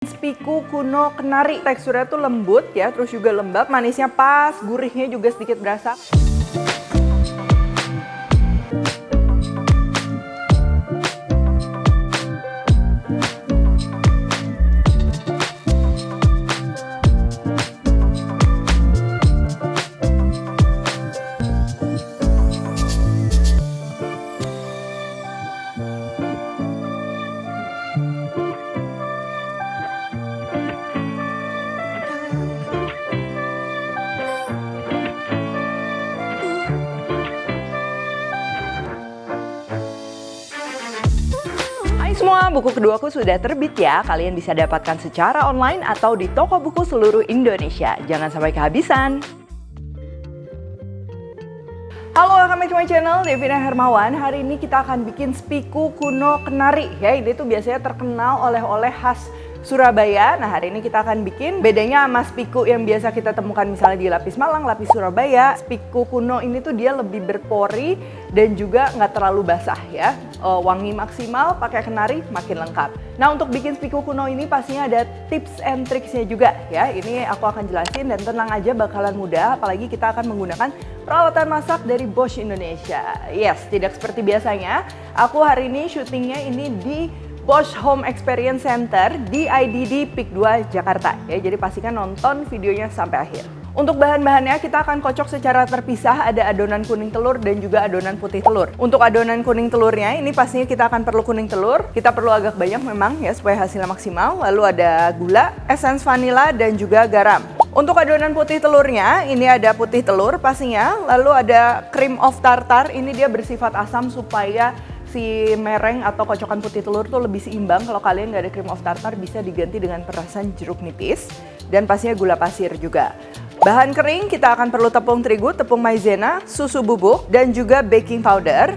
Spiku kuno kenari, teksturnya tuh lembut ya, terus juga lembab, manisnya pas, gurihnya juga sedikit berasa. Hai semua, buku keduaku sudah terbit ya. Kalian bisa dapatkan secara online atau di toko buku seluruh Indonesia. Jangan sampai kehabisan. Halo, welcome back to my channel, Devina Hermawan. Hari ini kita akan bikin spiku kuno kenari ya. Ini tuh biasanya terkenal oleh-oleh khas Surabaya. Nah, hari ini kita akan bikin bedanya sama spiku yang biasa kita temukan misalnya di Lapis Malang, Lapis Surabaya. Spiku kuno ini tuh dia lebih berpori dan juga nggak terlalu basah ya. Wangi maksimal, pakai kenari makin lengkap. Nah, untuk bikin spiku kuno ini pastinya ada tips and tricksnya juga ya. Ini aku akan jelasin dan tenang aja bakalan mudah. Apalagi kita akan menggunakan peralatan masak dari Bosch Indonesia. Yes, tidak seperti biasanya. Aku hari ini syutingnya ini di Bosch Home Experience Center di IDD Peak 2 Jakarta ya. Jadi pastikan nonton videonya sampai akhir. Untuk bahan-bahannya kita akan kocok secara terpisah, ada adonan kuning telur dan juga adonan putih telur. Untuk adonan kuning telurnya ini pastinya kita akan perlu kuning telur. Kita perlu agak banyak memang ya supaya hasilnya maksimal. Lalu ada gula, essence vanila dan juga garam. Untuk adonan putih telurnya ini ada putih telur pastinya. Lalu ada cream of tartar, ini dia bersifat asam supaya si mereng atau kocokan putih telur tuh lebih seimbang. Kalau kalian nggak ada cream of tartar bisa diganti dengan perasan jeruk nipis dan pastinya gula pasir juga. Bahan kering kita akan perlu tepung terigu, tepung maizena, susu bubuk dan juga baking powder.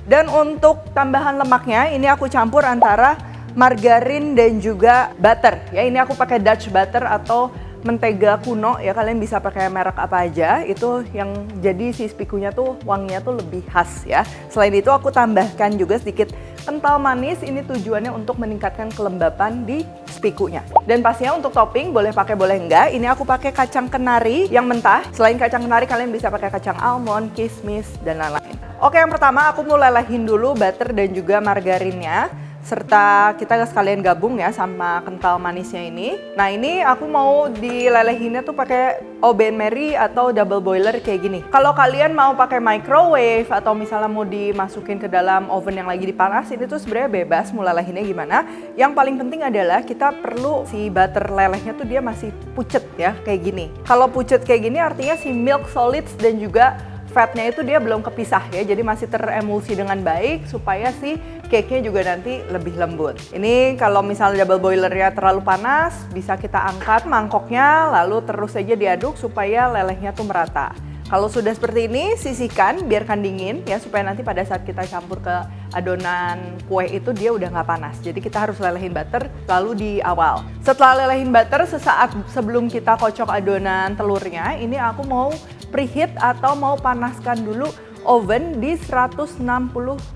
Dan untuk tambahan lemaknya ini aku campur antara margarin dan juga butter. Ya, ini aku pakai Dutch butter atau mentega kuno ya, kalian bisa pakai merek apa aja, itu yang jadi si spikunya tuh wanginya tuh lebih khas ya. Selain itu aku tambahkan juga sedikit kental manis, ini tujuannya untuk meningkatkan kelembapan di spikunya. Dan pastinya untuk topping boleh pakai boleh enggak, ini aku pakai kacang kenari yang mentah. Selain kacang kenari kalian bisa pakai kacang almond, kismis dan lain-lain. Oke, yang pertama aku mau lelehin dulu butter dan juga margarinnya, serta kita sekalian gabung ya sama kental manisnya ini. Nah, ini aku mau dilelehinnya tuh pakai Oven Mary atau double boiler kayak gini. Kalau kalian mau pakai microwave atau misalnya mau dimasukin ke dalam oven yang lagi dipanasin, itu sebenarnya bebas mau lelehinnya gimana. Yang paling penting adalah kita perlu si butter lelehnya tuh dia masih pucet ya kayak gini. Kalau pucet kayak gini artinya si milk solids dan juga fatnya itu dia belum kepisah ya, jadi masih teremulsi dengan baik supaya si cake-nya juga nanti lebih lembut. Ini kalau misalnya double boilernya terlalu panas, bisa kita angkat mangkoknya lalu terus saja diaduk supaya lelehnya tuh merata. Kalau sudah seperti ini, sisihkan, biarkan dingin ya supaya nanti pada saat kita campur ke adonan kue itu dia udah nggak panas. Jadi kita harus lelehin butter lalu di awal. Setelah lelehin butter, sesaat sebelum kita kocok adonan telurnya, ini aku mau preheat atau mau panaskan dulu oven di 160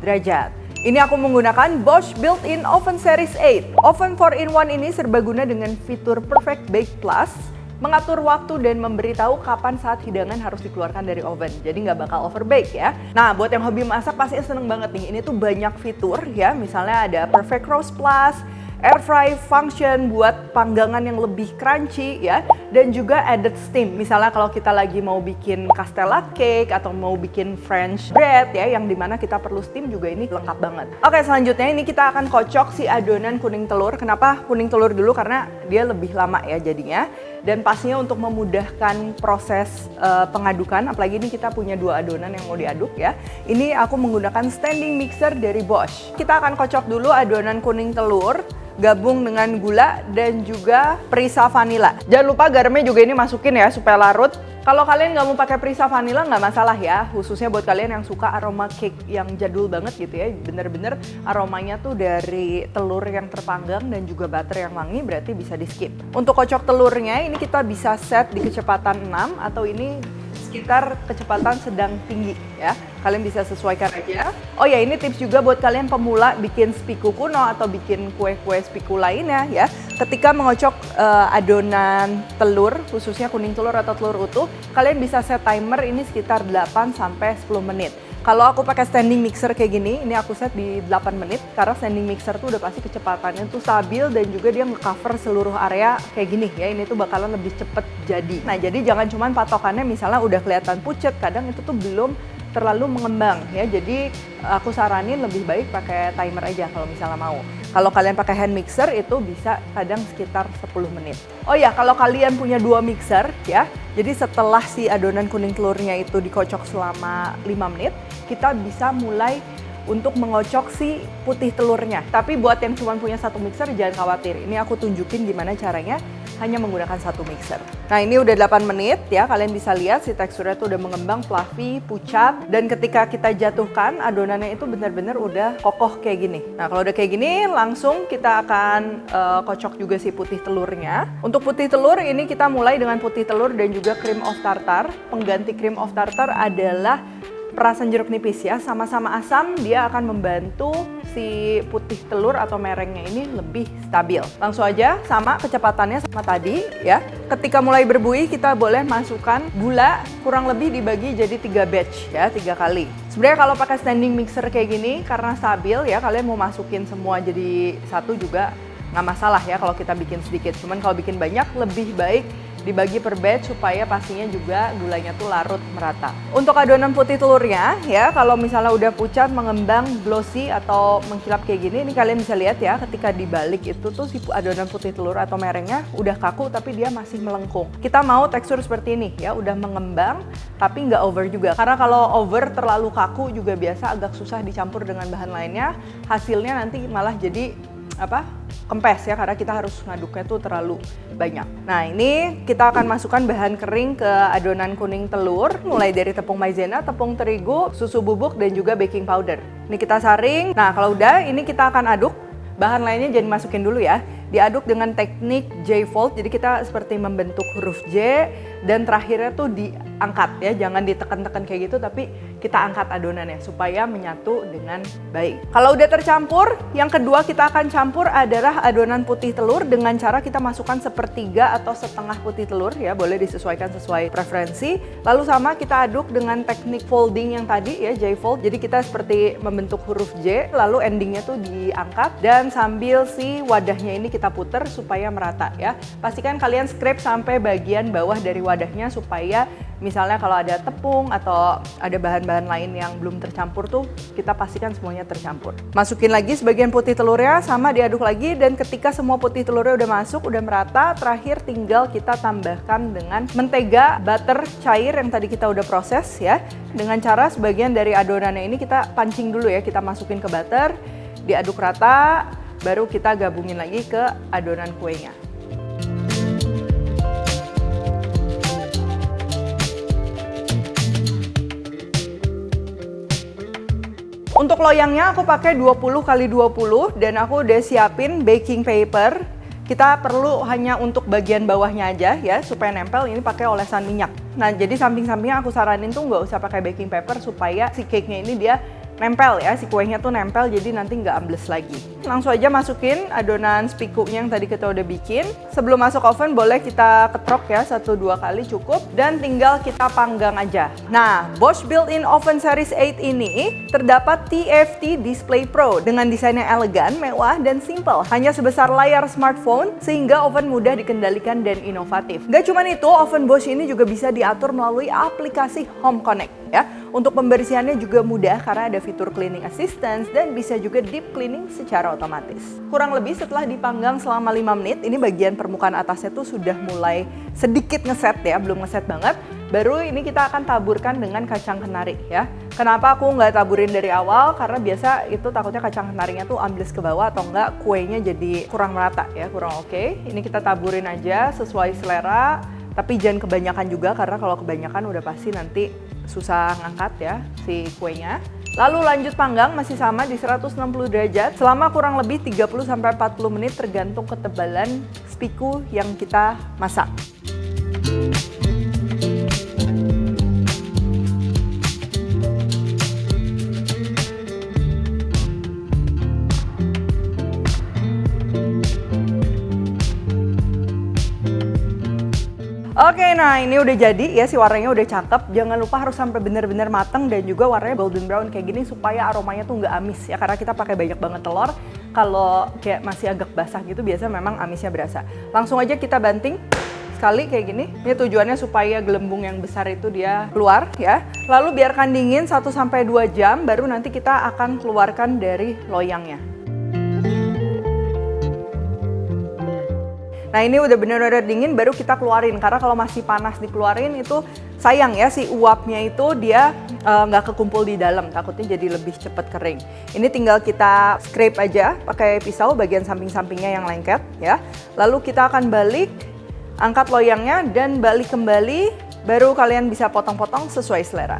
derajat. Ini aku menggunakan Bosch Built-in Oven Series 8. Oven 4-in-1 ini serbaguna dengan fitur Perfect Bake Plus, mengatur waktu dan memberitahu kapan saat hidangan harus dikeluarkan dari oven. Jadi nggak bakal overbake ya. Nah, buat yang hobi masak pasti seneng banget nih. Ini tuh banyak fitur ya. Misalnya ada Perfect Roast Plus, air fry function buat panggangan yang lebih crunchy ya, dan juga added steam. Misalnya kalau kita lagi mau bikin castella cake atau mau bikin French bread ya, yang dimana kita perlu steam juga ini lengkap banget. Oke, selanjutnya ini kita akan kocok si adonan kuning telur. Kenapa kuning telur dulu? Karena dia lebih lama ya jadinya. Dan pastinya untuk memudahkan proses pengadukan, apalagi ini kita punya dua adonan yang mau diaduk ya. Ini aku menggunakan standing mixer dari Bosch. Kita akan kocok dulu adonan kuning telur, gabung dengan gula dan juga perisa vanila. Jangan lupa garamnya juga ini masukin ya supaya larut. Kalau kalian nggak mau pakai perisa vanila nggak masalah ya, khususnya buat kalian yang suka aroma cake yang jadul banget gitu ya, bener-bener aromanya tuh dari telur yang terpanggang dan juga butter yang wangi, berarti bisa di skip. Untuk kocok telurnya ini kita bisa set di kecepatan 6 atau ini sekitar kecepatan sedang tinggi ya. Kalian bisa sesuaikan aja. Oh ya, ini tips juga buat kalian pemula bikin spiku kuno atau bikin kue-kue spiku lainnya ya. Ketika mengocok adonan telur, khususnya kuning telur atau telur utuh, kalian bisa set timer ini sekitar 8 sampai 10 menit. Kalau aku pakai standing mixer kayak gini, ini aku set di 8 menit karena standing mixer tuh udah pasti kecepatannya tuh stabil dan juga dia nge-cover seluruh area kayak gini ya. Ini tuh bakalan lebih cepet jadi. Nah, jadi jangan cuman patokannya misalnya udah kelihatan pucet, kadang itu tuh belum terlalu mengembang ya. Jadi aku saranin lebih baik pakai timer aja kalau misalnya mau. Kalau kalian pakai hand mixer itu bisa kadang sekitar 10 menit. Oh ya, kalau kalian punya 2 mixer ya, jadi setelah si adonan kuning telurnya itu dikocok selama 5 menit, kita bisa mulai untuk mengocok si putih telurnya. Tapi buat yang cuma punya 1 mixer jangan khawatir. Ini aku tunjukin gimana caranya hanya menggunakan 1 mixer. Nah, ini udah 8 menit ya, kalian bisa lihat si teksturnya tuh udah mengembang, fluffy, pucat, dan ketika kita jatuhkan adonannya itu benar-benar udah kokoh kayak gini. Nah, kalau udah kayak gini langsung kita akan kocok juga si putih telurnya. Untuk putih telur ini kita mulai dengan putih telur dan juga cream of tartar. Pengganti cream of tartar adalah perasan jeruk nipis ya, sama-sama asam dia akan membantu si putih telur atau merengnya ini lebih stabil. Langsung aja sama kecepatannya sama tadi ya. Ketika mulai berbuih kita boleh masukkan gula, kurang lebih dibagi jadi 3 batch ya, 3 kali. Sebenarnya kalau pakai standing mixer kayak gini karena stabil ya, kalian mau masukin semua jadi satu juga nggak masalah ya kalau kita bikin sedikit. Cuman kalau bikin banyak lebih baik dibagi per batch supaya pastinya juga gulanya tuh larut merata. Untuk adonan putih telurnya ya, kalau misalnya udah pucat, mengembang, glossy atau mengkilap kayak gini, ini kalian bisa lihat ya ketika dibalik itu tuh si adonan putih telur atau merengnya udah kaku tapi dia masih melengkung. Kita mau tekstur seperti ini ya, udah mengembang tapi nggak over juga. Karena kalau over terlalu kaku juga biasa agak susah dicampur dengan bahan lainnya, hasilnya nanti malah jadi kempes ya, karena kita harus ngaduknya tuh terlalu banyak. Nah, ini kita akan masukkan bahan kering ke adonan kuning telur, mulai dari tepung maizena, tepung terigu, susu bubuk, dan juga baking powder. Ini kita saring. Nah, kalau udah, ini kita akan aduk. Bahan lainnya jangan masukin dulu ya. Diaduk dengan teknik J-fold, jadi kita seperti membentuk huruf J, dan terakhirnya tuh diangkat ya, jangan ditekan-tekan kayak gitu, tapi kita angkat adonannya supaya menyatu dengan baik. Kalau udah tercampur, yang kedua kita akan campur adalah adonan putih telur dengan cara kita masukkan 1/3 atau setengah putih telur ya, boleh disesuaikan sesuai preferensi. Lalu sama kita aduk dengan teknik folding yang tadi ya, J-fold, jadi kita seperti membentuk huruf J, lalu endingnya tuh diangkat, dan sambil si wadahnya ini kita puter supaya merata ya. Pastikan kalian scrape sampai bagian bawah dari wadahnya supaya misalnya kalau ada tepung atau ada bahan-bahan lain yang belum tercampur tuh kita pastikan semuanya tercampur. Masukin lagi sebagian putih telurnya, sama diaduk lagi, dan ketika semua putih telurnya udah masuk, udah merata, terakhir tinggal kita tambahkan dengan mentega butter cair yang tadi kita udah proses ya. Dengan cara sebagian dari adonannya ini kita pancing dulu ya, kita masukin ke butter, diaduk rata, baru kita gabungin lagi ke adonan kuenya. Untuk loyangnya aku pakai 20 x 20 dan aku udah siapin baking paper. Kita perlu hanya untuk bagian bawahnya aja ya, supaya nempel. Ini pakai olesan minyak. Nah, jadi samping-sampingnya aku saranin tuh nggak usah pakai baking paper supaya si cake-nya ini dia nempel ya, si kuenya tuh nempel, jadi nanti nggak ambles lagi. Langsung aja masukin adonan spikunya yang tadi kita udah bikin. Sebelum masuk oven boleh kita ketrok ya, 1-2 kali cukup, dan tinggal kita panggang aja. Nah, Bosch Built-in Oven Series 8 ini terdapat TFT Display Pro dengan desainnya elegan, mewah, dan simple. Hanya sebesar layar smartphone sehingga oven mudah dikendalikan dan inovatif. Gak cuma itu, oven Bosch ini juga bisa diatur melalui aplikasi Home Connect ya. Untuk pembersihannya juga mudah karena ada fitur cleaning assistance dan bisa juga deep cleaning secara otomatis. Kurang lebih setelah dipanggang selama 5 menit, ini bagian permukaan atasnya tuh sudah mulai sedikit ngeset ya, belum ngeset banget. Baru ini kita akan taburkan dengan kacang kenari ya. Kenapa aku nggak taburin dari awal? Karena biasa itu takutnya kacang kenarinya tuh ambles ke bawah atau enggak kuenya jadi kurang merata ya, kurang oke. Ini kita taburin aja sesuai selera, tapi jangan kebanyakan juga karena kalau kebanyakan udah pasti nanti susah ngangkat ya si kuenya. Lalu lanjut panggang masih sama di 160 derajat selama kurang lebih 30-40 menit tergantung ketebalan spiku yang kita masak. Oke, nah ini udah jadi ya, si warnanya udah cakep. Jangan lupa harus sampai benar-benar mateng dan juga warnanya golden brown kayak gini supaya aromanya tuh nggak amis ya, karena kita pakai banyak banget telur. Kalau kayak masih agak basah gitu biasa memang amisnya berasa. Langsung aja kita banting sekali kayak gini. Ini tujuannya supaya gelembung yang besar itu dia keluar ya. Lalu biarkan dingin 1-2 jam baru nanti kita akan keluarkan dari loyangnya. Nah ini udah bener-bener dingin baru kita keluarin, karena kalau masih panas dikeluarin itu sayang ya, si uapnya itu dia nggak kekumpul di dalam, takutnya jadi lebih cepet kering. Ini tinggal kita scrape aja pakai pisau bagian samping-sampingnya yang lengket ya. Lalu kita akan balik, angkat loyangnya dan balik kembali, baru kalian bisa potong-potong sesuai selera.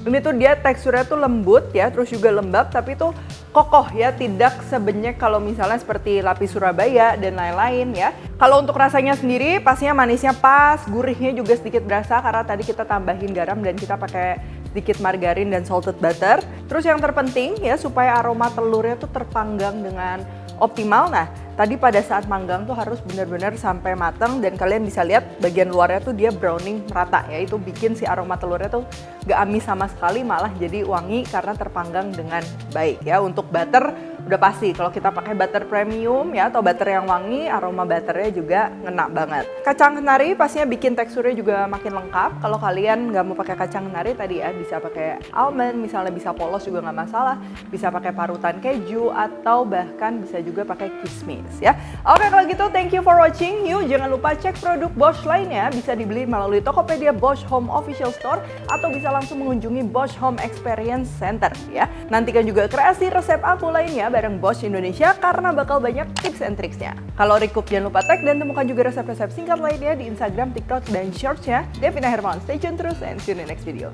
Ini tuh dia teksturnya tuh lembut ya, terus juga lembab, tapi tuh kokoh ya, tidak sebenyek kalau misalnya seperti lapis Surabaya dan lain-lain ya. Kalau untuk rasanya sendiri pastinya manisnya pas, gurihnya juga sedikit berasa karena tadi kita tambahin garam dan kita pakai sedikit margarin dan salted butter. Terus yang terpenting ya, supaya aroma telurnya tuh terpanggang dengan optimal. Nah, tadi pada saat manggang tuh harus benar-benar sampai matang dan kalian bisa lihat bagian luarnya tuh dia browning merata ya. Itu bikin si aroma telurnya tuh gak amis sama sekali, malah jadi wangi karena terpanggang dengan baik ya. Untuk butter udah pasti kalau kita pakai butter premium ya atau butter yang wangi, aroma butternya juga ngena banget. Kacang kenari pastinya bikin teksturnya juga makin lengkap. Kalau kalian nggak mau pakai kacang kenari tadi ya, bisa pakai almond, misalnya bisa polos juga nggak masalah. Bisa pakai parutan keju atau bahkan bisa juga pakai kismis ya. Oke, kalau gitu thank you for watching. Yuk jangan lupa cek produk Bosch lainnya, bisa dibeli melalui Tokopedia Bosch Home Official Store atau bisa langsung mengunjungi Bosch Home Experience Center ya. Nantikan juga kreasi resep aku lainnya bareng Bosch Indonesia karena bakal banyak tips and tricksnya. Kalau recoup jangan lupa tag dan temukan juga resep-resep singkat lainnya di Instagram, TikTok, dan Shorts-nya. Devina Hermawan, stay tune terus and see you in the next video.